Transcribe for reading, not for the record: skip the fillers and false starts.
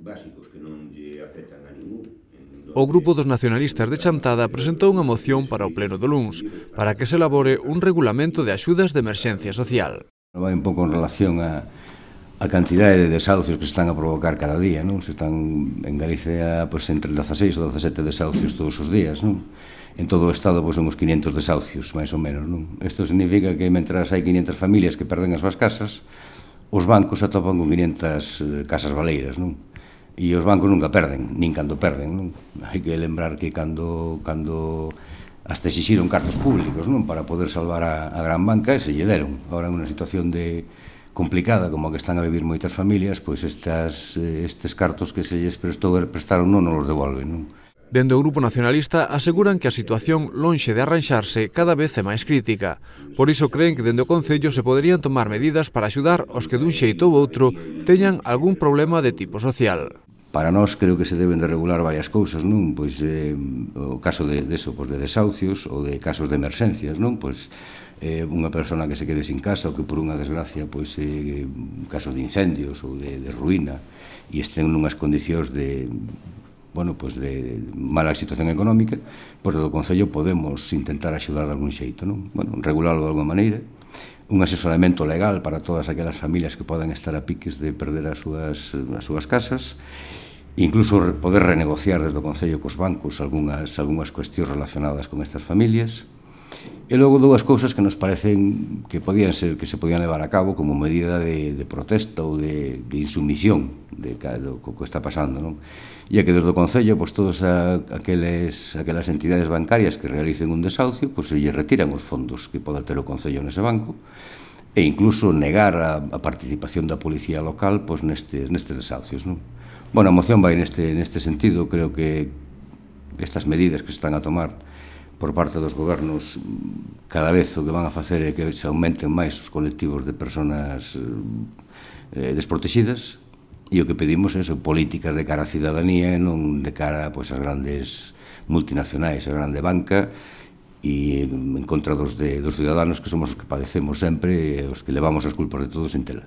básicos que non lle afectan a ningún. O Grupo dos Nacionalistas de Chantada presentou unha moción para o pleno do luns para que se elabore un regulamento de axudas de emerxencia social. Vai un pouco en relación a cantidade de desahucios que se están a provocar cada día, non? Se están en Galicia entre 16 ou 17 desahucios todos os días, non? En todo o Estado son uns 500 desahucios, máis ou menos, non? Isto significa que mentras hai 500 familias que perden as súas casas, os bancos atopan con 500 casas baleiras, non? E os bancos nunca perden, nin cando perden, non? Hai que lembrar que cando hasta exixiron cartos públicos, non? Para poder salvar a gran banca e se lle deron. Agora, en unha situación complicada como a que están a vivir moitas familias, pois estes cartos que se lles prestaron non os devolven, non? Dende o Grupo Nacionalista aseguran que a situación, lonxe de arranxarse, cada vez é máis crítica. Por iso creen que dende o Concello se poderían tomar medidas para axudar os que dun xeito ou outro teñan algún problema de tipo social. Para nós creo que se deben de regular varias cousas, non? Pois o caso de desahucios ou de casos de emerxencias, non? Pois unha persona que se quede sin casa ou que por unha desgracia, pois caso de incendios ou de ruína e estén nunhas condicións de mala situación económica, pois do Concello podemos intentar axudar de algún xeito, non? Regularlo de alguma maneira, un asesoramento legal para todas aquelas familias que podan estar a piques de perder as súas casas, incluso poder renegociar desde o Concello cos bancos algunhas cuestións relacionadas con estas familias. E logo dúas cousas que nos parecen que se podían levar a cabo como medida de protesta ou de insumisión do que está pasando, non? E é que desde o Concello, todas aquelas entidades bancarias que realicen un desahucio, se lle retiran os fondos que poda ter o Concello nese banco e incluso negar a participación da policía local nestes desahucios, non? A moción vai neste sentido. Creo que estas medidas que se están a tomar por parte dos gobernos cada vez o que van a facer é que se aumenten máis os colectivos de persoas desprotegidas e o que pedimos é políticas de cara á cidadanía e non de cara ás grandes multinacionais, a grande banca e en contra dos ciudadanos que somos os que padecemos sempre e os que levamos as culpas de todo sen tela.